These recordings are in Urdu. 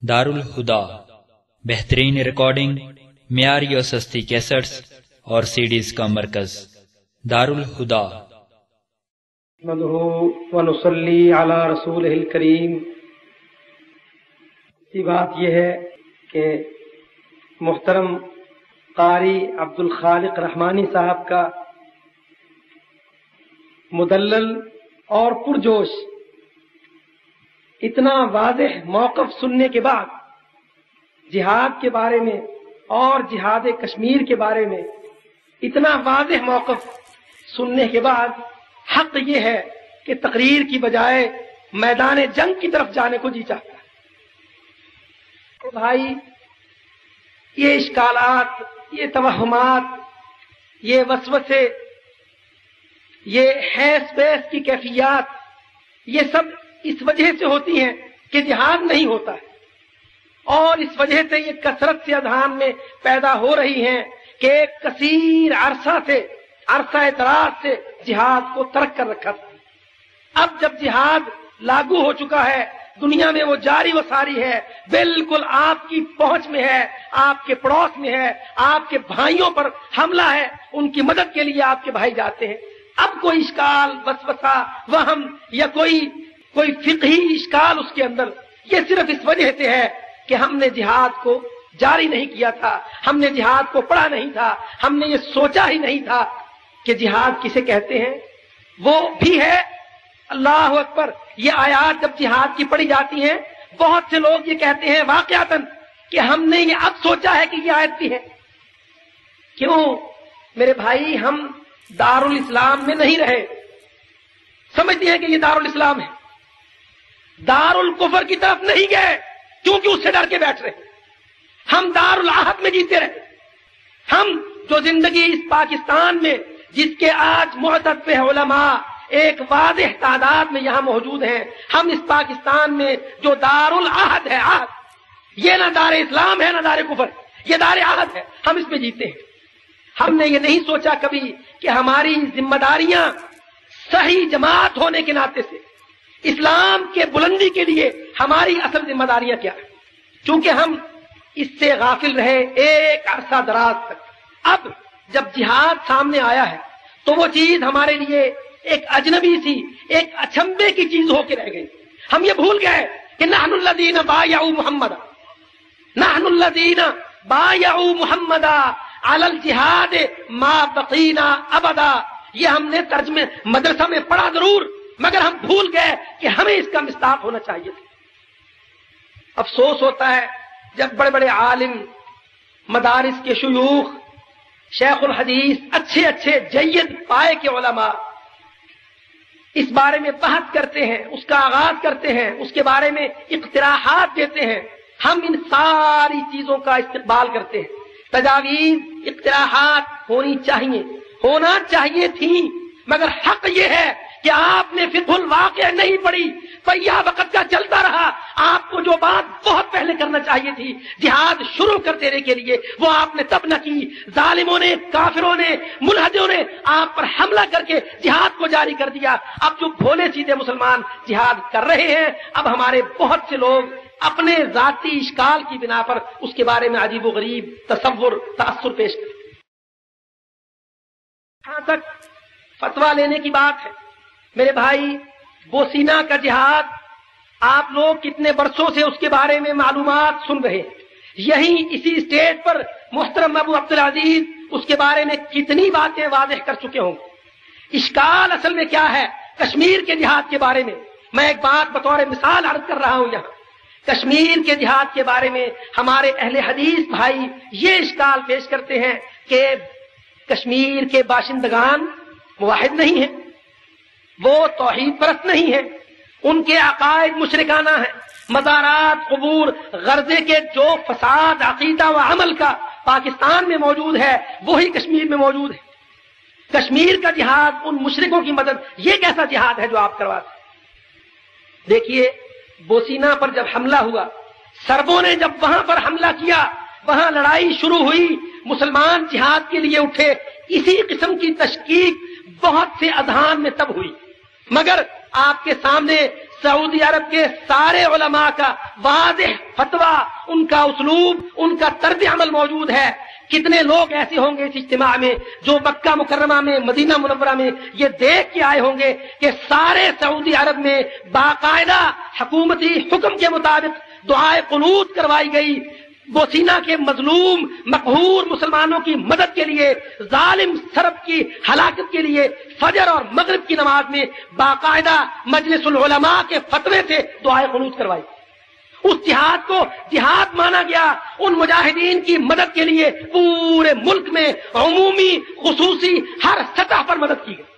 دارالہدا، بہترین ریکارڈنگ، معیاری اور سستی کیسٹس اور سیڈیز کا مرکز۔ دارالہدا۔ نحمده ونصلی علی رسولہ الکریم۔ کی بات یہ ہے کہ محترم قاری عبدالخالق رحمانی صاحب کا مدلل اور پرجوش اتنا واضح موقف سننے کے بعد جہاد کے بارے میں اور جہاد کشمیر کے بارے میں اتنا واضح موقف سننے کے بعد حق یہ ہے کہ تقریر کی بجائے میدان جنگ کی طرف جانے کو جی چاہتا ہے۔ تو بھائی، یہ اشکالات، یہ توہمات، یہ وسوسے، یہ حیث بیس کی کیفیات، یہ سب اس وجہ سے ہوتی ہیں کہ جہاد نہیں ہوتا ہے، اور اس وجہ سے یہ کثرت سے اذہان میں پیدا ہو رہی ہیں کہ ایک کثیر عرصہ دراز سے جہاد کو ترک کر رکھا تھا۔ اب جب جہاد لاگو ہو چکا ہے، دنیا میں وہ جاری و ساری ہے، بالکل آپ کی پہنچ میں ہے، آپ کے پڑوس میں ہے، آپ کے بھائیوں پر حملہ ہے، ان کی مدد کے لیے آپ کے بھائی جاتے ہیں۔ اب کوئی اشکال، وسوسہ، وہم یا کوئی فقہی اشکال اس کے اندر، یہ صرف اس وجہ سے ہے کہ ہم نے جہاد کو جاری نہیں کیا تھا، ہم نے جہاد کو پڑھا نہیں تھا، ہم نے یہ سوچا ہی نہیں تھا کہ جہاد کسے کہتے ہیں۔ وہ بھی ہے، اللہ اکبر، یہ آیات جب جہاد کی پڑھی جاتی ہیں، بہت سے لوگ یہ کہتے ہیں واقعتاً کہ ہم نے یہ اب سوچا ہے کہ یہ آیت بھی ہے۔ کیوں میرے بھائی؟ ہم دارالاسلام میں نہیں رہے، سمجھتے ہیں کہ یہ دارالاسلام ہے، دارالکفر کی طرف نہیں گئے کیونکہ اس سے ڈر کے بیٹھ رہے۔ ہم دارالعہد میں جیتے رہے۔ ہم جو زندگی اس پاکستان میں، جس کے آج معتدف علماء ایک واضح تعداد میں یہاں موجود ہیں، ہم اس پاکستان میں جو دارالعہد ہے، عہد، یہ نہ دار اسلام ہے نہ دار کفر، یہ دار عہد ہے، ہم اس میں جیتے ہیں۔ ہم نے یہ نہیں سوچا کبھی کہ ہماری ذمہ داریاں صحیح جماعت ہونے کے ناطے سے اسلام کے بلندی کے لیے ہماری اصل ذمہ داریاں کیا ہیں، چونکہ ہم اس سے غافل رہے ایک عرصہ دراز تک۔ اب جب جہاد سامنے آیا ہے تو وہ چیز ہمارے لیے ایک اجنبی سی، ایک اچنبے کی چیز ہو کے رہ گئی۔ ہم یہ بھول گئے کہ نحن الذین بایعوا محمدا، نحن الذین بایعوا محمدا علی الجہاد ما بقینا ابدا۔ یہ ہم نے ترجمے مدرسہ میں پڑھا ضرور، مگر ہم بھول گئے کہ ہمیں اس کا مصداق ہونا چاہیے تھا۔ افسوس ہوتا ہے جب بڑے بڑے عالم، مدارس کے شیوخ، شیخ الحدیث، اچھے جید پائے کے علماء اس بارے میں بحث کرتے ہیں، اس کا آغاز کرتے ہیں، اس کے بارے میں اقتراحات دیتے ہیں۔ ہم ان ساری چیزوں کا استقبال کرتے ہیں۔ تجاویز، اقتراحات ہونا چاہیے تھی، مگر حق یہ ہے کہ آپ نے فقہ الواقع نہیں پڑھی، پہیا وقت کا چلتا رہا۔ آپ کو جو بات بہت پہلے کرنا چاہیے تھی، جہاد شروع کر دینے کے لیے، وہ آپ نے تب نہ کی۔ ظالموں نے، کافروں نے، ملحدوں نے آپ پر حملہ کر کے جہاد کو جاری کر دیا۔ اب جو بھولے سیدھے مسلمان جہاد کر رہے ہیں، اب ہمارے بہت سے لوگ اپنے ذاتی اشکال کی بنا پر اس کے بارے میں عجیب و غریب تصور، تاثر پیش کرتے۔ یہاں تک فتویٰ لینے کی بات ہے میرے بھائی، بوسینا کا جہاد، آپ لوگ کتنے برسوں سے اس کے بارے میں معلومات سن رہے ہیں۔ یہی اسی اسٹیج پر محترم ابو عبدالعزیز اس کے بارے میں کتنی باتیں واضح کر چکے ہوں گے۔ اشکال اصل میں کیا ہے کشمیر کے جہاد کے بارے میں؟ میں ایک بات بطور مثال عرض کر رہا ہوں یہاں۔ کشمیر کے جہاد کے بارے میں ہمارے اہل حدیث بھائی یہ اشکال پیش کرتے ہیں کہ کشمیر کے باشندگان موحد نہیں ہیں، وہ توحید پرست نہیں ہیں، ان کے عقائد مشرکانہ ہیں، مزارات، قبور، غرضے کے جو فساد عقیدہ و عمل کا پاکستان میں موجود ہے وہی کشمیر میں موجود ہے۔ کشمیر کا جہاد، ان مشرکوں کی مدد، یہ کیسا جہاد ہے جو آپ کرواتے ہیں؟ دیکھیے، بوسینا پر جب حملہ ہوا، سربوں نے جب وہاں پر حملہ کیا، وہاں لڑائی شروع ہوئی، مسلمان جہاد کے لیے اٹھے، اسی قسم کی تشکیک بہت سے اذہان میں تب ہوئی، مگر آپ کے سامنے سعودی عرب کے سارے علماء کا واضح فتویٰ، ان کا اسلوب، ان کا طرز عمل موجود ہے۔ کتنے لوگ ایسے ہوں گے اس اجتماع میں جو مکہ مکرمہ میں، مدینہ منورہ میں یہ دیکھ کے آئے ہوں گے کہ سارے سعودی عرب میں باقاعدہ حکومتی حکم کے مطابق دعائے قنوت کروائی گئی، بوسینہ کے مظلوم مقہور مسلمانوں کی مدد کے لیے، ظالم سرب کی ہلاکت کے لیے فجر اور مغرب کی نماز میں باقاعدہ مجلس العلماء کے فتوے سے دعائے قنوت کروائی۔ اس جہاد کو جہاد مانا گیا، ان مجاہدین کی مدد کے لیے پورے ملک میں عمومی خصوصی ہر سطح پر مدد کی گئی۔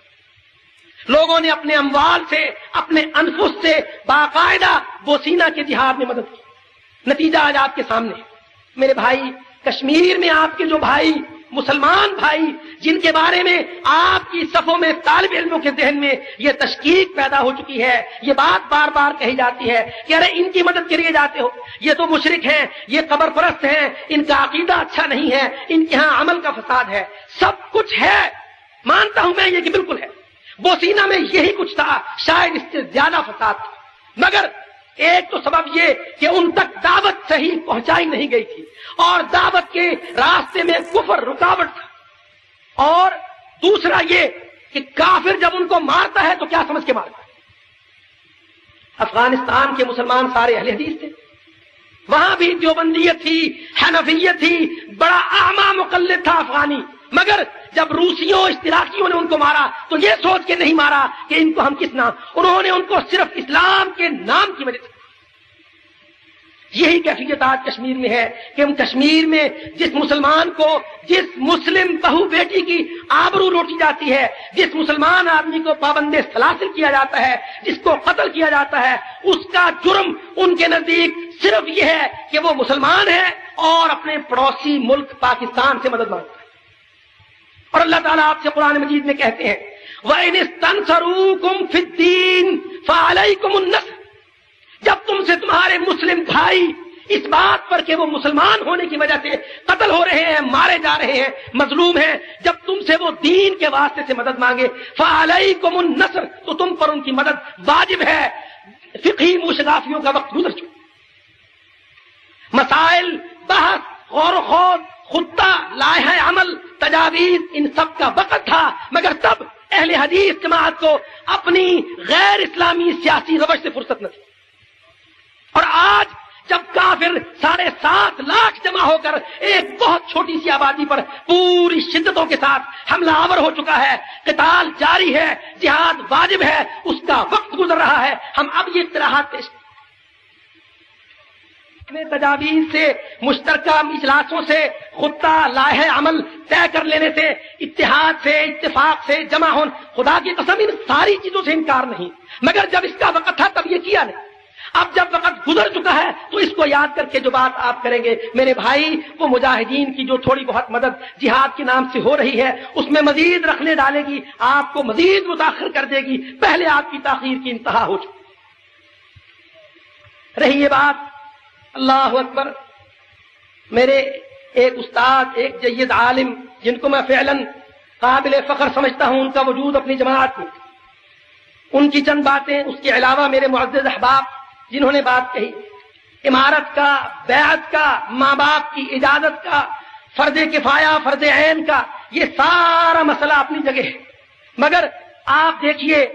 لوگوں نے اپنے اموال سے، اپنے انفس سے باقاعدہ بوسینہ کے جہاد میں مدد کی۔ نتیجہ آج آپ کے سامنے ہے۔ میرے بھائی، کشمیر میں آپ کے جو بھائی، مسلمان بھائی، جن کے بارے میں آپ کی صفوں میں طالب علموں کے ذہن میں یہ تشکیک پیدا ہو چکی ہے، یہ بات بار بار کہی جاتی ہے کہ ارے ان کی مدد کے لیے جاتے ہو، یہ تو مشرک ہیں، یہ قبر پرست ہیں، ان کا عقیدہ اچھا نہیں ہے، ان کے ہاں عمل کا فساد ہے۔ سب کچھ ہے، مانتا ہوں میں یہ کہ بالکل ہے۔ بوسینہ میں یہی کچھ تھا، شاید اس سے زیادہ فساد تھا، مگر ایک تو سبب یہ کہ ان تک دعوت صحیح پہنچائی نہیں گئی تھی، اور دعوت کے راستے میں کفر رکاوٹ تھا، اور دوسرا یہ کہ کافر جب ان کو مارتا ہے تو کیا سمجھ کے مارتا ہے۔ افغانستان کے مسلمان سارے اہل حدیث تھے، وہاں بھی دیوبندیت تھی، حنفیت تھی، بڑا اعمی مقلد تھا افغانی، مگر جب روسیوں اشتراکیوں نے ان کو مارا تو یہ سوچ کے نہیں مارا کہ ان کو ہم کس نام، انہوں نے ان کو صرف اسلام کے نام کی وجہ سے۔ یہی کیفیت آج کشمیر میں ہے کہ ہم کشمیر میں جس مسلمان کو، جس مسلم بہو بیٹی کی آبرو لوٹی جاتی ہے، جس مسلمان آدمی کو پابند سلاسل کیا جاتا ہے، جس کو قتل کیا جاتا ہے، اس کا جرم ان کے نزدیک صرف یہ ہے کہ وہ مسلمان ہے اور اپنے پڑوسی ملک پاکستان سے مدد مانگتا ہے۔ اور اللہ تعالیٰ آپ سے قرآن مجید میں کہتے ہیں وَإِنِ اسْتَنْصَرُوكُمْ فِي الدِّينِ فَعَلَيْكُمُ النَّصْرُ، جب تم سے تمہارے مسلم بھائی اس بات پر کہ وہ مسلمان ہونے کی وجہ سے قتل ہو رہے ہیں، مارے جا رہے ہیں، مظلوم ہیں، جب تم سے وہ دین کے واسطے سے مدد مانگے فَعَلَيْكُمُ النَّصْرُ، تو تم پر ان کی مدد واجب ہے۔ فقہی موشگافیوں کا وقت گزر چکا، مسائل، بحث، غور و خوض، خطہ، لائحہ عمل، تجاویز، ان سب کا وقت تھا، مگر تب اہل حدیث جماعت کو اپنی غیر اسلامی سیاسی روش سے فرصت نہ تھی۔ اور آج جب کافر 7.5 لاکھ جمع ہو کر ایک بہت چھوٹی سی آبادی پر پوری شدتوں کے ساتھ حملہ آور ہو چکا ہے، قتال جاری ہے، جہاد واجب ہے، اس کا وقت گزر رہا ہے، ہم اب یہ اقتراحات پیش تجاویز سے، مشترکہ اجلاسوں سے، خطہ، لائحہ عمل طے کر لینے سے، اتحاد سے، اتفاق سے، جمع ہون، خدا کی قسم ان ساری چیزوں سے انکار نہیں، مگر جب اس کا وقت تھا تب یہ کیا نہیں۔ اب جب وقت گزر چکا ہے تو اس کو یاد کر کے جو بات آپ کریں گے میرے بھائی، وہ مجاہدین کی جو تھوڑی بہت مدد جہاد کے نام سے ہو رہی ہے اس میں مزید رکھنے ڈالے گی، آپ کو مزید متاخر کر دے گی، پہلے آپ کی تاخیر کی انتہا ہو چکی۔ رہی یہ بات، اللہ اکبر، میرے ایک استاد، ایک جید عالم جن کو میں فعلاً قابل فخر سمجھتا ہوں، ان کا وجود اپنی جماعت میں، ان کی چند باتیں، اس کے علاوہ میرے معزز احباب جنہوں نے بات کہی، امارت کا، بیعت کا، ماں باپ کی اجازت کا، فرض کفایہ، فرض عین کا، یہ سارا مسئلہ اپنی جگہ ہے، مگر آپ دیکھیے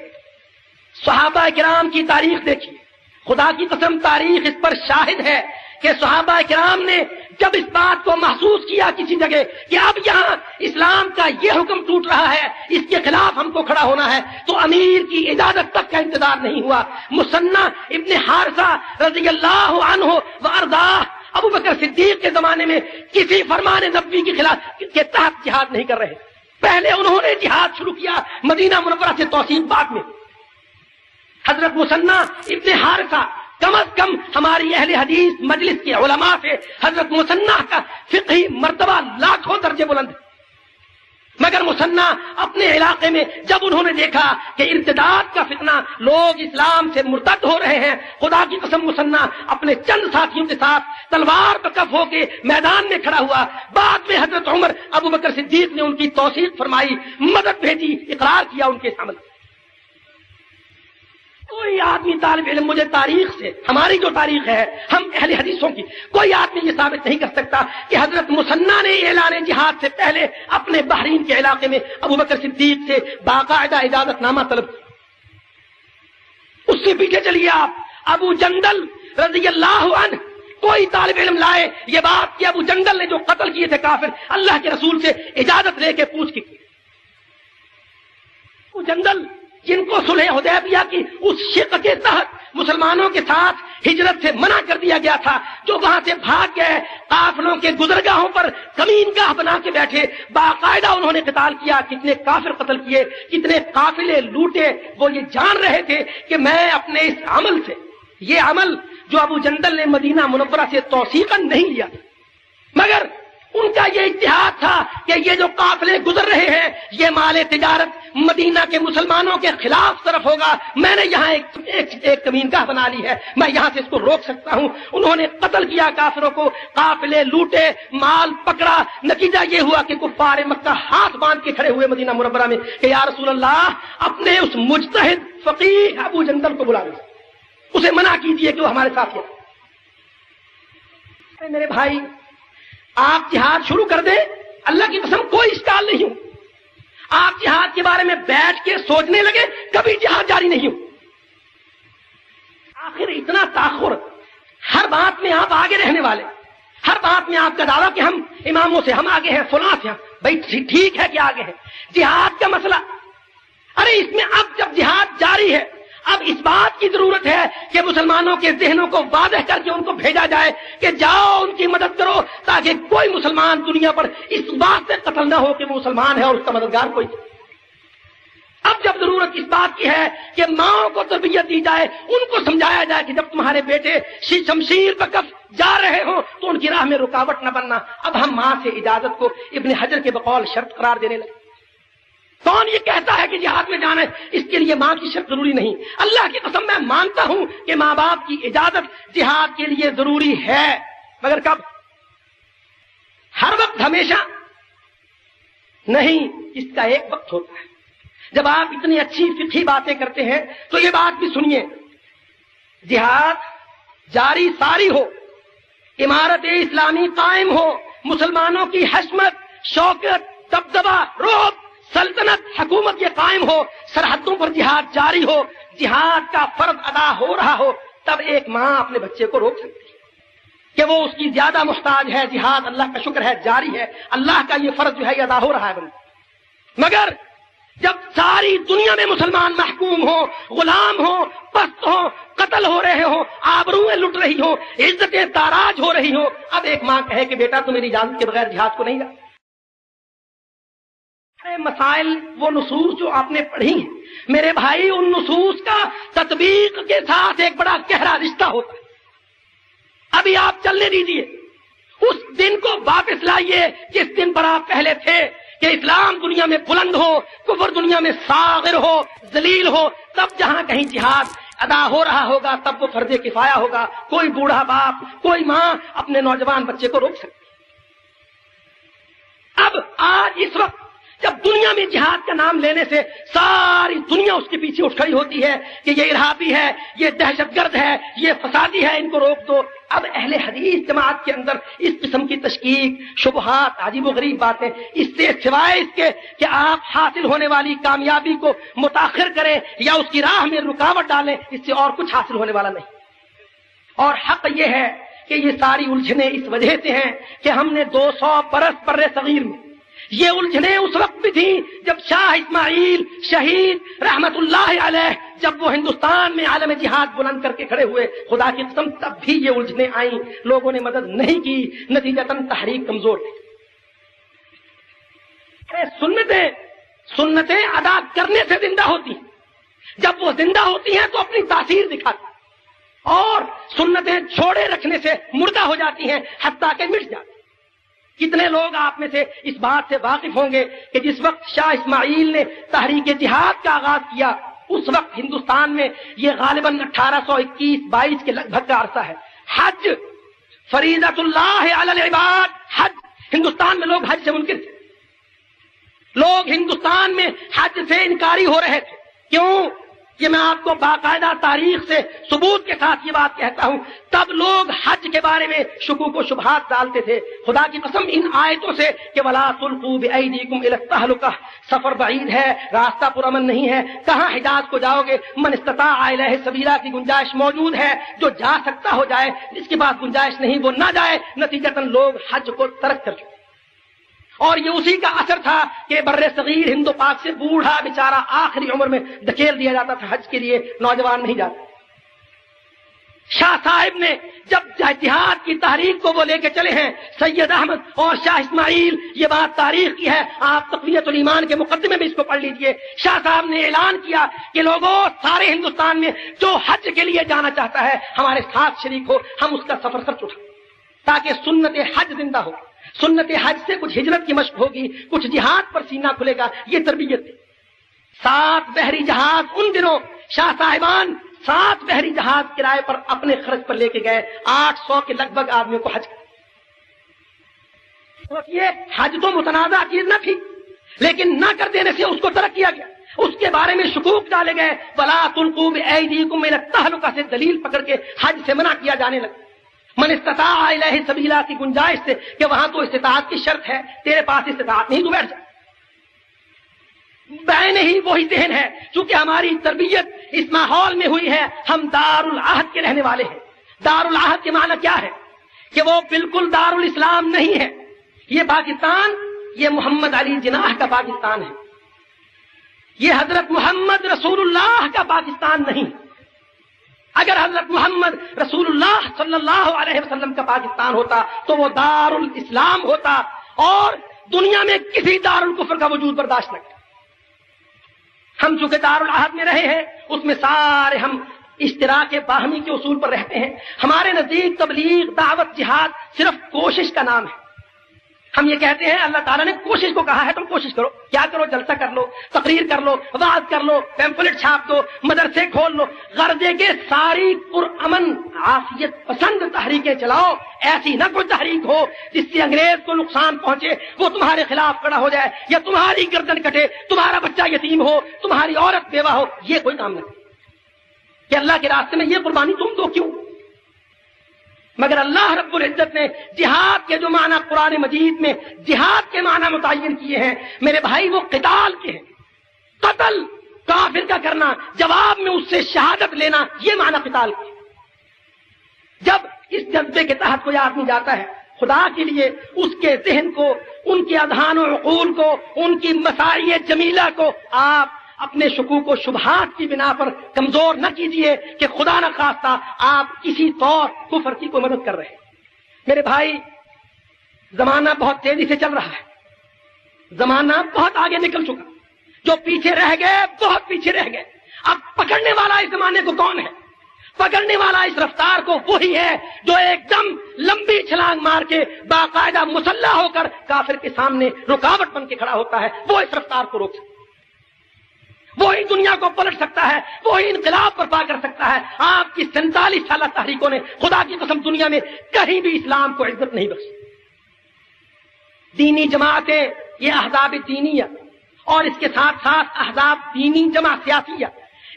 صحابہ کرام کی تاریخ دیکھیے، خدا کی قسم تاریخ اس پر شاہد ہے کہ صحابہ کرام نے جب اس بات کو محسوس کیا کسی جگہ کہ اب یہاں اسلام کا یہ حکم ٹوٹ رہا ہے، اس کے خلاف ہم کو کھڑا ہونا ہے، تو امیر کی اجازت تک کا انتظار نہیں ہوا۔ مثنى ابن حارثہ رضی اللہ عنہ وارضاہ ابو بکر صدیق کے زمانے میں کسی فرمان نبوی کے خلاف کے تحت جہاد نہیں کر رہے، پہلے انہوں نے جہاد شروع کیا مدینہ منورہ سے توسیع بعد میں۔ حضرت مثنى ابن حارثہ کم از کم ہماری اہل حدیث مجلس کے علماء سے حضرت مثنى کا فقہی مرتبہ لاکھوں درجے بلند ہے، مگر مثنى اپنے علاقے میں جب انہوں نے دیکھا کہ ارتداد کا فتنہ، لوگ اسلام سے مرتد ہو رہے ہیں، خدا کی قسم مثنى اپنے چند ساتھیوں کے ساتھ تلوار پر کف ہو کے میدان میں کھڑا ہوا۔ بعد میں حضرت عمر ابو بکر صدیق نے ان کی توثیق فرمائی، مدد بھیجی، اقرار کیا ان کے عمل۔ کوئی آدمی طالب علم مجھے تاریخ سے، ہماری جو تاریخ ہے ہم اہل حدیثوں کی، کوئی آدمی یہ ثابت نہیں کر سکتا کہ حضرت مثنیٰ نے اعلان جہاد سے پہلے اپنے بحرین کے علاقے میں ابو بکر صدیق سے باقاعدہ اجازت نامہ طلب کیا۔ اس سے پیچھے چلیے آپ، ابو جندل رضی اللہ عنہ، کوئی طالب علم لائے یہ بات کہ ابو جندل نے جو قتل کیے تھے کافر، اللہ کے رسول سے اجازت لے کے پوچھ کی۔ ابو جندل جن کو صلح حدیبیہ کی اس شق کے تحت مسلمانوں کے ساتھ ہجرت سے منع کر دیا گیا تھا، جو وہاں سے بھاگ گئے، قافلوں کے گزرگاہوں پر کمین گاہ بنا کے بیٹھے، باقاعدہ انہوں نے قتال کیا، کتنے کافر قتل کیے، کتنے قافلے لوٹے۔ وہ یہ جان رہے تھے کہ میں اپنے اس عمل سے، یہ عمل جو ابو جندل نے مدینہ منورہ سے توثیقاً نہیں لیا، مگر ان کا یہ اجتہاد تھا کہ یہ جو قافلے گزر رہے ہیں یہ مال تجارت مدینہ کے مسلمانوں کے خلاف طرف ہوگا، میں نے یہاں ایک کمین گاہ بنا لی ہے، میں یہاں سے اس کو روک سکتا ہوں۔ انہوں نے قتل کیا کافروں کو، قافلے لوٹے، مال پکڑا، نتیجہ یہ ہوا کہ کفار مکہ ہاتھ باندھ کے کھڑے ہوئے مدینہ منورہ میں کہ یا رسول اللہ، اپنے اس مجتہد فقیہ ابو جندل کو بلا لیں، اسے منع کیجیے کہ وہ ہمارے ساتھ ہے۔ میرے بھائی، آپ جہاد شروع کر دیں، اللہ کی قسم کوئی اشکال نہیں ہو، آپ جہاد کے بارے میں بیٹھ کے سوچنے لگے کبھی جہاد جاری نہیں ہو۔ آخر اتنا تاخر، ہر بات میں آپ آگے رہنے والے، ہر بات میں آپ کا دعویٰ کہ ہم اماموں سے ہم آگے ہیں، فلاں سے ہم، بھائی ٹھیک ہے کہ آگے ہیں، جہاد کا مسئلہ، ارے اس میں اب جب جہاد جاری ہے، اب اس بات کی ضرورت ہے کہ مسلمانوں کے ذہنوں کو واضح کر کے ان کو بھیجا جائے کہ جاؤ ان کی مدد کرو، تاکہ کوئی مسلمان دنیا پر اس بات سے قتل نہ ہو کہ وہ مسلمان ہے اور اس کا مددگار کوئی۔ اب جب ضرورت اس بات کی ہے کہ ماں کو تربیت دی جائے، ان کو سمجھایا جائے کہ جب تمہارے بیٹے شمشیر پر کف جا رہے ہوں تو ان کی راہ میں رکاوٹ نہ بننا، اب ہم ماں سے اجازت کو ابن حجر کے بقول شرط قرار دینے لگے۔ کون یہ کہتا ہے کہ جہاد میں جانا ہے اس کے لیے ماں کی شرط ضروری نہیں؟ اللہ کی قسم میں مانتا ہوں کہ ماں باپ کی اجازت جہاد کے لیے ضروری ہے، مگر کب؟ ہر وقت، ہمیشہ نہیں، اس کا ایک وقت ہوتا ہے۔ جب آپ اتنی اچھی فقہی باتیں کرتے ہیں تو یہ بات بھی سنیے، جہاد جاری ساری ہو، عمارت اسلامی قائم ہو، مسلمانوں کی حشمت، شوکت، دبدبہ، رعب، سلطنت، حکومت یہ قائم ہو، سرحدوں پر جہاد جاری ہو، جہاد کا فرض ادا ہو رہا ہو، تب ایک ماں اپنے بچے کو روک سکتی ہے کہ وہ اس کی زیادہ محتاج ہے، جہاد اللہ کا شکر ہے جاری ہے، اللہ کا یہ فرض جو ہے یہ ادا ہو رہا ہے بندہ۔ مگر جب ساری دنیا میں مسلمان محکوم ہو، غلام ہو، پست ہو، قتل ہو رہے ہو، آبروئیں لٹ رہی ہو، عزتیں تاراج ہو رہی ہو، اب ایک ماں کہے کہ بیٹا تم میری اجازت کے بغیر جہاد کو نہیں جا۔ مسائل وہ نصوص جو آپ نے پڑھی ہیں میرے بھائی، ان نصوص کا تطبیق کے ساتھ ایک بڑا گہرا رشتہ ہوتا ہے۔ ابھی آپ چلنے دیجیے، اس دن کو واپس لائیے جس دن پر آپ پہلے تھے کہ اسلام دنیا میں بلند ہو، کفر دنیا میں صاغر ہو، ذلیل ہو، تب جہاں کہیں جہاد ادا ہو رہا ہوگا تب وہ فرض کفایہ ہوگا، کوئی بوڑھا باپ، کوئی ماں اپنے نوجوان بچے کو روک سکتی۔ اب آج اس وقت جب دنیا میں جہاد کا نام لینے سے ساری دنیا اس کے پیچھے اٹھ کھڑی ہوتی ہے کہ یہ ارہابی ہے، یہ دہشت گرد ہے، یہ فسادی ہے، ان کو روک دو، اب اہل حدیث جماعت کے اندر اس قسم کی تشکیک، شبہات، عجیب و غریب باتیں، اس سے سوائے اس کے کہ آپ حاصل ہونے والی کامیابی کو متاخر کریں یا اس کی راہ میں رکاوٹ ڈالیں، اس سے اور کچھ حاصل ہونے والا نہیں۔ اور حق یہ ہے کہ یہ ساری الجھنیں اس وجہ سے ہیں کہ ہم نے 200 برس برِ صغیر میں، یہ الجھنیں اس وقت بھی تھیں جب شاہ اسماعیل شہید رحمت اللہ علیہ جب وہ ہندوستان میں عالم جہاد بلند کر کے کھڑے ہوئے، خدا کی قسم تب بھی یہ الجھنیں آئیں، لوگوں نے مدد نہیں کی، نتیجتاً تحریک کمزور تھی۔ سنتیں ادا کرنے سے زندہ ہوتی ہیں، جب وہ زندہ ہوتی ہیں تو اپنی تاثیر دکھاتی ہیں، اور سنتیں چھوڑے رکھنے سے مردہ ہو جاتی ہیں حتیٰ کہ مٹ جاتی ہیں۔ کتنے لوگ آپ میں سے اس بات سے واقف ہوں گے کہ جس وقت شاہ اسماعیل نے تحریک جہاد کا آغاز کیا اس وقت ہندوستان میں یہ غالباً 1821-22 کے لگ بھگ کا عرصہ ہے۔ حج فریضۃ اللہ علی العباد، حج ہندوستان میں لوگ حج سے منکر تھے، لوگ ہندوستان میں حج سے انکاری ہو رہے تھے۔ کیوں؟ یہ میں آپ کو باقاعدہ تاریخ سے ثبوت کے ساتھ یہ بات کہتا ہوں، تب لوگ حج کے بارے میں شکوک و شبہات ڈالتے تھے۔ خدا کی قسم ان آیتوں سے کہ وَلَا تُلْقُوا بِأَيْدِيكُمْ إِلَى التَّهْلُكَةِ، سفر بعید ہے، راستہ پرامن نہیں ہے، کہاں حجاز کو جاؤ گے؟ من استطاع الیہ سبیلا کی گنجائش موجود ہے، جو جا سکتا ہو جائے، جس کے پاس گنجائش نہیں وہ نہ جائے۔ نتیجتاً لوگ حج کو ترک کر چکے، اور یہ اسی کا اثر تھا کہ بر صغیر ہند و پاک سے بوڑھا بیچارہ آخری عمر میں دھکیل دیا جاتا تھا حج کے لیے، نوجوان نہیں جاتا۔ شاہ صاحب نے جب جہاد کی تحریک کو وہ لے کے چلے ہیں، سید احمد اور شاہ اسماعیل، یہ بات تاریخ کی ہے، آپ تقویت الایمان کے مقدمے میں اس کو پڑھ لیجئے۔ شاہ صاحب نے اعلان کیا کہ لوگوں سارے ہندوستان میں جو حج کے لیے جانا چاہتا ہے ہمارے ساتھ شریک ہو، ہم اس کا سفر خرچ اٹھائیں تاکہ سنت حج زندہ ہو۔ سنت حج سے کچھ ہجرت کی مشق ہوگی، کچھ جہاد پر سینہ کھلے گا، یہ تربیت تھی۔ 7 بحری جہاز ان دنوں شاہ صاحبان 7 بحری جہاز کرائے پر اپنے خرچ پر لے کے گئے، 800 کے لگ بھگ آدمیوں کو حج یہ حج تو متنازع چیز نہ تھی، لیکن نہ کر دینے سے اس کو ترک کیا گیا، اس کے بارے میں شکوک ڈالے گئے۔ وَلَا تُلْقُوا بِأَيْدِيكُمْ إِلَى التَّهْلُكَةِ سے دلیل پکڑ کے حج سے منع کیا جانے لگا۔ من استطاع الیہ سبیلا کی گنجائش سے کہ وہاں تو استطاعت کی شرط ہے، تیرے پاس استطاعت نہیں تو بیٹھ جا۔ بین ہی وہی ذہن ہے، چونکہ ہماری تربیت اس ماحول میں ہوئی ہے، ہم دارالعہد کے رہنے والے ہیں۔ دارالعہد کے معنی کیا ہے؟ کہ وہ بالکل دارالاسلام نہیں ہے۔ یہ پاکستان، یہ محمد علی جناح کا پاکستان ہے، یہ حضرت محمد رسول اللہ کا پاکستان نہیں۔ اگر حضرت محمد رسول اللہ صلی اللہ علیہ وسلم کا پاکستان ہوتا تو وہ دارالاسلام ہوتا، اور دنیا میں کسی دارالکفر کا وجود برداشت نہ کرتا۔ ہم چونکہ دارالعہد میں رہے ہیں، اس میں سارے ہم اشتراک باہمی کے اصول پر رہتے ہیں۔ ہمارے نزدیک تبلیغ، دعوت، جہاد صرف کوشش کا نام ہے۔ ہم یہ کہتے ہیں اللہ تعالیٰ نے کوشش کو کہا ہے، تم کوشش کرو، کیا کرو؟ جلسہ کر لو، تقریر کر لو، وعظ کر لو، پیمفلٹ چھاپ دو، مدرسے کھول لو، غرضے کے ساری پرامن عافیت پسند تحریکیں چلاؤ۔ ایسی نہ کوئی تحریک ہو جس سے انگریز کو نقصان پہنچے، وہ تمہارے خلاف کھڑا ہو جائے، یا تمہاری گردن کٹے، تمہارا بچہ یتیم ہو، تمہاری عورت بیوہ ہو، یہ کوئی کام نہ کرے کہ اللہ کے راستے میں یہ قربانی تم دو کیوں؟ مگر اللہ رب العزت نے جہاد کے جو معنی قرآن مجید میں جہاد کے معنی متعین کیے ہیں میرے بھائی، وہ قتال کے ہیں۔ قتل کافر کا کرنا، جواب میں اس سے شہادت لینا، یہ معنی قتال کے۔ جب اس جذبے کے تحت کوئی آدمی جاتا ہے خدا کے لیے، اس کے ذہن کو، ان کے اذہان و عقول کو، ان کی مساعی جمیلہ کو آپ اپنے شکوک و شبہات کی بنا پر کمزور نہ کیجئے کہ خدا نہ خواستہ آپ کسی طور کفر کی کوئی مدد کر رہے ہیں۔ میرے بھائی، زمانہ بہت تیزی سے چل رہا ہے، زمانہ بہت آگے نکل چکا، جو پیچھے رہ گئے بہت پیچھے رہ گئے۔ اب پکڑنے والا اس زمانے کو کون ہے؟ پکڑنے والا اس رفتار کو وہی ہے جو ایک دم لمبی چھلانگ مار کے باقاعدہ مسلح ہو کر کافر کے سامنے رکاوٹ بن کے کھڑا ہوتا ہے، وہ اس رفتار کو روک سکتا ہے، وہی دنیا کو پلٹ سکتا ہے، وہی انقلاب برپا کر سکتا ہے۔ آپ کی 47 سالہ تحریکوں نے خدا کی قسم دنیا میں کہیں بھی اسلام کو عزت نہیں بخشی۔ دینی جماعتیں، یہ احزاب دینیہ، اور اس کے ساتھ ساتھ احزاب دینی جمع سیاسیہ،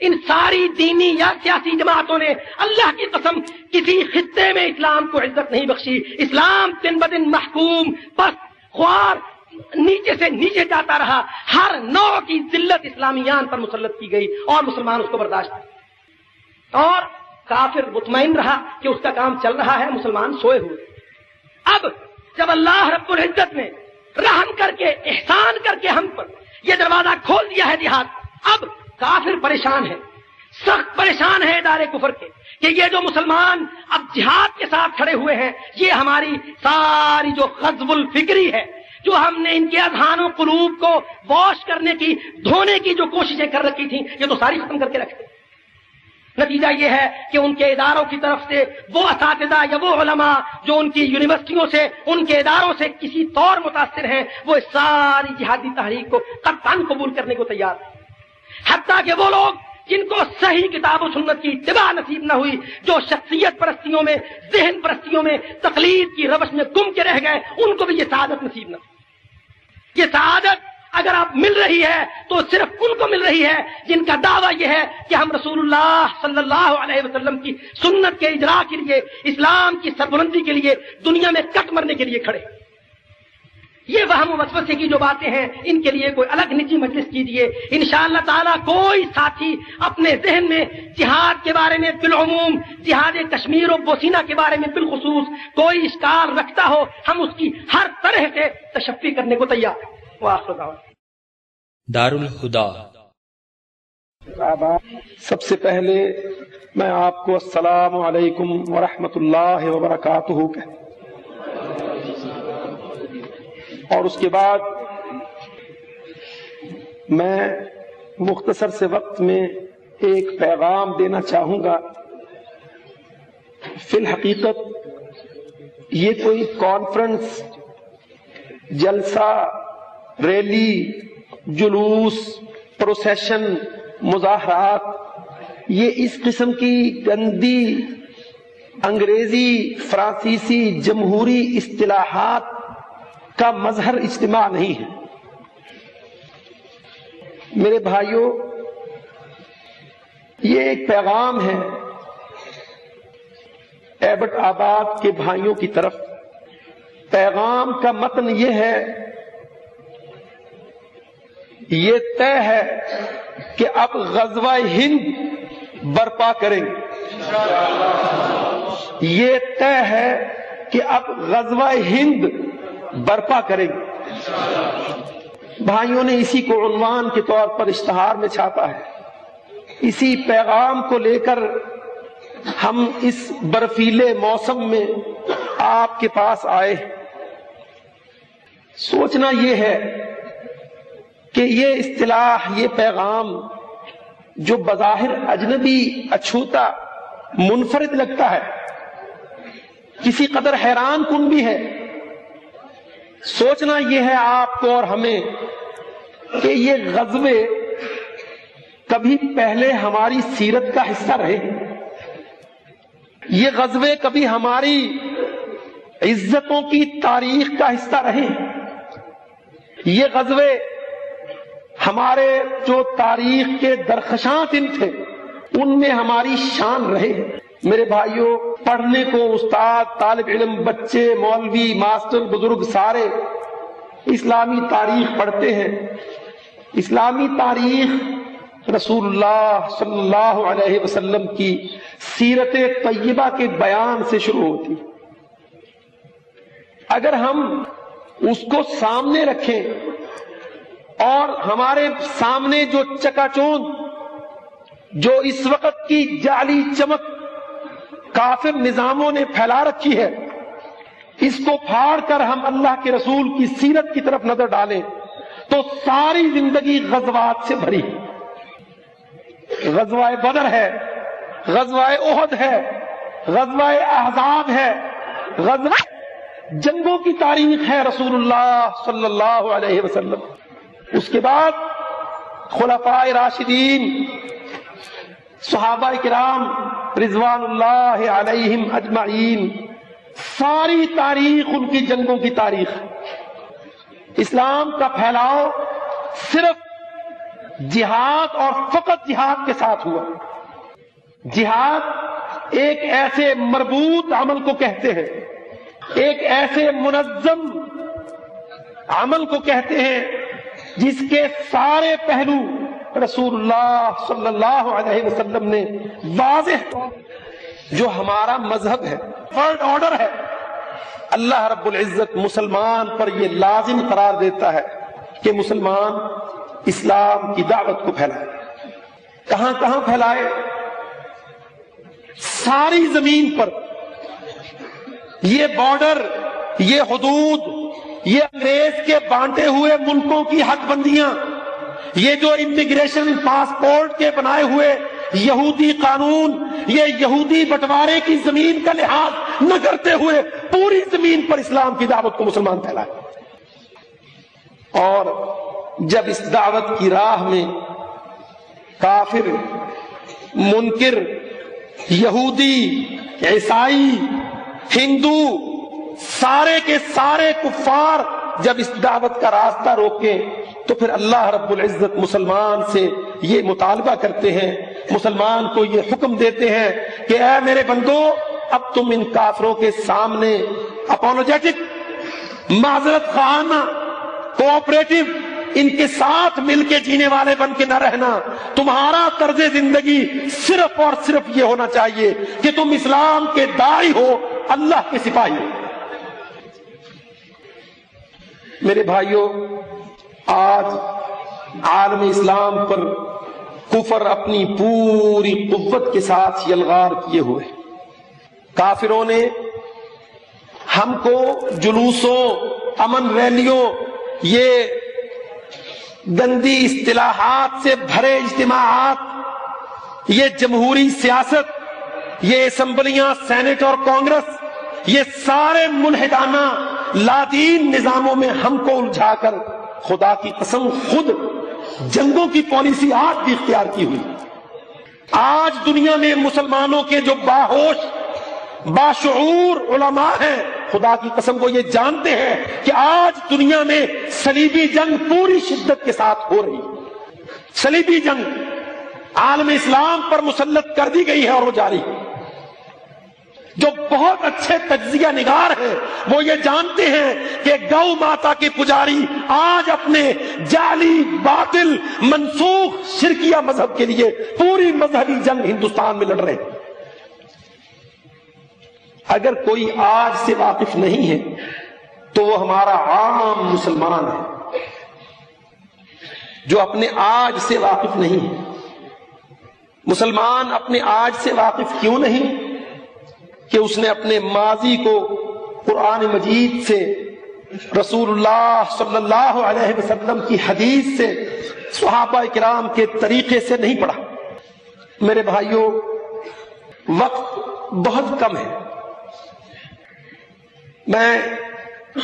ان ساری دینی یا سیاسی جماعتوں نے اللہ کی قسم کسی خطے میں اسلام کو عزت نہیں بخشی۔ اسلام دن بدن محکوم، بس خوار، نیچے سے نیچے جاتا رہا، ہر نوع کی ذلت اسلامیان پر مسلط کی گئی اور مسلمان اس کو برداشت کرتے، اور کافر مطمئن رہا کہ اس کا کام چل رہا ہے، مسلمان سوئے ہوئے۔ اب جب اللہ رب العزت نے رحم کر کے، احسان کر کے ہم پر یہ دروازہ کھول دیا ہے جہاد، اب کافر پریشان ہے، سخت پریشان ہے ادارے کفر کے کہ یہ جو مسلمان اب جہاد کے ساتھ کھڑے ہوئے ہیں، یہ ہماری ساری جو غزو الفکری ہے، جو ہم نے ان کے اذہان و قلوب کو واش کرنے کی، دھونے کی جو کوششیں کر رکھی تھیں، یہ تو ساری ختم کر کے رکھتے۔ نتیجہ یہ ہے کہ ان کے اداروں کی طرف سے وہ اساتذہ یا وہ علماء جو ان کی یونیورسٹیوں سے، ان کے اداروں سے کسی طور متاثر ہیں، وہ اس ساری جہادی تحریک کو قطعاً قبول کرنے کو تیار ہیں۔ حتیٰ کہ وہ لوگ جن کو صحیح کتاب و سنت کی اتباع نصیب نہ ہوئی، جو شخصیت پرستیوں میں، ذہن پرستیوں میں، تقلید کی روش میں گم کے رہ گئے، ان کو بھی یہ سعادت نصیب نہ ہوئی۔ یہ سعادت اگر آپ مل رہی ہے تو صرف ان کو مل رہی ہے جن کا دعویٰ یہ ہے کہ ہم رسول اللہ صلی اللہ علیہ وسلم کی سنت کے اجرا کے لیے، اسلام کی سربلندی کے لیے، دنیا میں کٹ مرنے کے لیے کھڑے۔ یہ وہم و وسوسے کی جو باتیں ہیں ان کے لیے کوئی الگ نجی مجلس کیجیے۔ انشاءاللہ تعالیٰ کوئی ساتھی اپنے ذہن میں جہاد کے بارے میں بالعموم، جہاد کشمیر و بوسینہ کے بارے میں بالخصوص کوئی اشکال رکھتا ہو، ہم اس کی ہر طرح سے تشفی کرنے کو تیار ہیں۔ وآخر دعوانا دارالہدا۔ سب سے پہلے میں آپ کو السلام علیکم ورحمۃ اللہ وبرکاتہ کہتا ہوں، اور اس کے بعد میں مختصر سے وقت میں ایک پیغام دینا چاہوں گا۔ فی الحقیقت یہ کوئی کانفرنس، جلسہ، ریلی، جلوس، پروسیشن، مظاہرات، یہ اس قسم کی گندی انگریزی فرانسیسی جمہوری اصطلاحات کا مظہر اجتماع نہیں ہے۔ میرے بھائیوں، یہ ایک پیغام ہے ایبٹ آباد کے بھائیوں کی طرف۔ پیغام کا متن یہ ہے، یہ طے ہے کہ اب غزوہ ہند برپا کریں گے۔ یہ طے ہے کہ اب غزوہ ہند برپا کریں گے۔ بھائیوں نے اسی کو عنوان کے طور پر اشتہار میں چھاپا ہے۔ اسی پیغام کو لے کر ہم اس برفیلے موسم میں آپ کے پاس آئے۔ سوچنا یہ ہے کہ یہ اصطلاح، یہ پیغام جو بظاہر اجنبی، اچھوتا، منفرد لگتا ہے، کسی قدر حیران کن بھی ہے۔ سوچنا یہ ہے آپ کو اور ہمیں کہ یہ غزوے کبھی پہلے ہماری سیرت کا حصہ رہے، یہ غزوے کبھی ہماری عزتوں کی تاریخ کا حصہ رہے، یہ غزوے ہمارے جو تاریخ کے درخشاں دن تھے ان میں ہماری شان رہے۔ میرے بھائیوں، پڑھنے کو استاد، طالب علم، بچے، مولوی، ماسٹر، بزرگ سارے اسلامی تاریخ پڑھتے ہیں۔ اسلامی تاریخ رسول اللہ صلی اللہ علیہ وسلم کی سیرت طیبہ کے بیان سے شروع ہوتی۔ اگر ہم اس کو سامنے رکھیں اور ہمارے سامنے جو چکا چوند، جو اس وقت کی جعلی چمک کافر نظاموں نے پھیلا رکھی ہے، اس کو پھاڑ کر ہم اللہ کے رسول کی سیرت کی طرف نظر ڈالیں تو ساری زندگی غزوات سے بھری۔ غزوہ بدر ہے، غزوہ احد ہے، غزوہ احزاب ہے، غزوہ جنگوں کی تاریخ ہے رسول اللہ صلی اللہ علیہ وسلم۔ اس کے بعد خلفاء راشدین، صحابہ کرام رضوان اللہ علیہم اجمعین، ساری تاریخ ان کی جنگوں کی تاریخ۔ اسلام کا پھیلاؤ صرف جہاد اور فقط جہاد کے ساتھ ہوا۔ جہاد ایک ایسے مربوط عمل کو کہتے ہیں، ایک ایسے منظم عمل کو کہتے ہیں جس کے سارے پہلو رسول اللہ صلی اللہ علیہ وسلم نے واضح، جو ہمارا مذہب ہے، ورلڈ آرڈر ہے، اللہ رب العزت مسلمان پر یہ لازم قرار دیتا ہے کہ مسلمان اسلام کی دعوت کو پھیلائے۔ کہاں کہاں پھیلائے؟ ساری زمین پر۔ یہ بارڈر، یہ حدود، یہ انگریز کے بانٹے ہوئے ملکوں کی حد بندیاں، یہ جو امیگریشن پاسپورٹ کے بنائے ہوئے یہودی قانون، یہ یہودی بٹوارے کی زمین کا لحاظ نہ کرتے ہوئے پوری زمین پر اسلام کی دعوت کو مسلمان پھیلائے۔ اور جب اس دعوت کی راہ میں کافر، منکر، یہودی، عیسائی، ہندو، سارے کے سارے کفار جب اس دعوت کا راستہ روکیں تو پھر اللہ رب العزت مسلمان سے یہ مطالبہ کرتے ہیں، مسلمان کو یہ حکم دیتے ہیں کہ اے میرے بندو، اب تم ان کافروں کے سامنے اپولوجیٹک، معذرت خواہانہ، کوآپریٹو، ان کے ساتھ مل کے جینے والے بن کے نہ رہنا. تمہارا طرز زندگی صرف اور صرف یہ ہونا چاہیے کہ تم اسلام کے داعی ہو، اللہ کے سپاہی ہو. میرے بھائیوں، آج عالم اسلام پر کفر اپنی پوری قوت کے ساتھ یلغار کیے ہوئے. کافروں نے ہم کو جلوسوں، امن ریلیوں، یہ گندی اصطلاحات سے بھرے اجتماعات، یہ جمہوری سیاست، یہ اسمبلیاں، سینٹ اور کانگریس، یہ سارے ملحدانہ لادین نظاموں میں ہم کو الجھا کر خدا کی قسم خود جنگوں کی پالیسی آج بھی اختیار کی ہوئی. آج دنیا میں مسلمانوں کے جو باہوش، باشعور علماء ہیں، خدا کی قسم کو یہ جانتے ہیں کہ آج دنیا میں صلیبی جنگ پوری شدت کے ساتھ ہو رہی ہے. صلیبی جنگ عالم اسلام پر مسلط کر دی گئی ہے اور وہ جاری ہے. جو بہت اچھے تجزیہ نگار ہیں وہ یہ جانتے ہیں کہ گو ماتا کے پجاری آج اپنے جعلی، باطل، منسوخ شرکیہ مذہب کے لیے پوری مذہبی جنگ ہندوستان میں لڑ رہے ہیں. اگر کوئی آج سے واقف نہیں ہے تو وہ ہمارا عام مسلمان ہے جو اپنے آج سے واقف نہیں ہے. مسلمان اپنے آج سے واقف کیوں نہیں؟ کہ اس نے اپنے ماضی کو قرآن مجید سے، رسول اللہ صلی اللہ علیہ وسلم کی حدیث سے، صحابہ کرام کے طریقے سے نہیں پڑھا. میرے بھائیوں، وقت بہت کم ہے. میں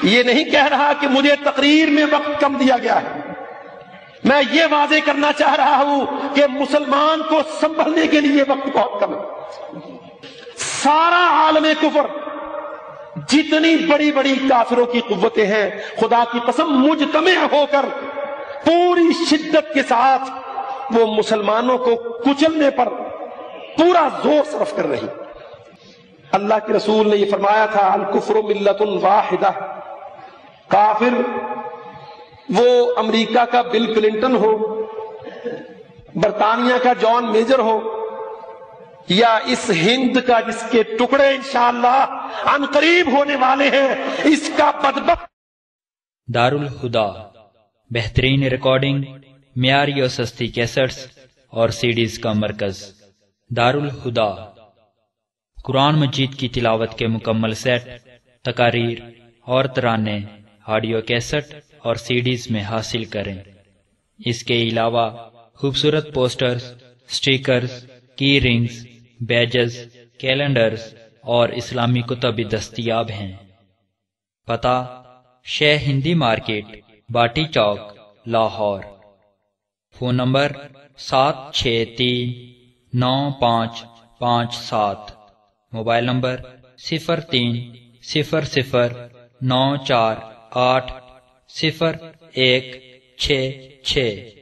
یہ نہیں کہہ رہا کہ مجھے تقریر میں وقت کم دیا گیا ہے. میں یہ واضح کرنا چاہ رہا ہوں کہ مسلمان کو سنبھلنے کے لیے وقت بہت کم ہے. سارا عالم کفر، جتنی بڑی بڑی کافروں کی قوتیں ہیں، خدا کی قسم مجتمع ہو کر پوری شدت کے ساتھ وہ مسلمانوں کو کچلنے پر پورا زور صرف کر رہی. اللہ کے رسول نے یہ فرمایا تھا، الکفر ملت واحدہ. کافر وہ امریکہ کا بل کلنٹن ہو، برطانیہ کا جان میجر ہو، یا اس ہند کا جس کے ٹکڑے انشاءاللہ عن قریب ہونے والے ہیں، اس کا بدبخت. دارالہدا، بہترین ریکارڈنگ، معیاری اور سستی کیسٹس اور سیڈیز کا مرکز. دارالہدا قرآن مجید کی تلاوت کے مکمل سیٹ، تقاریر اور ترانے آڈیو کیسٹ اور سیڈیز میں حاصل کریں. اس کے علاوہ خوبصورت پوسٹرز، سٹیکرز، کی رنگز، بیجز، کیلنڈرز اور اسلامی کتب بھی دستیاب ہیں. پتہ: شیخ ہندی مارکیٹ، باٹی چوک، Lahore. Phone number 76395557. Mobile number 030094800166.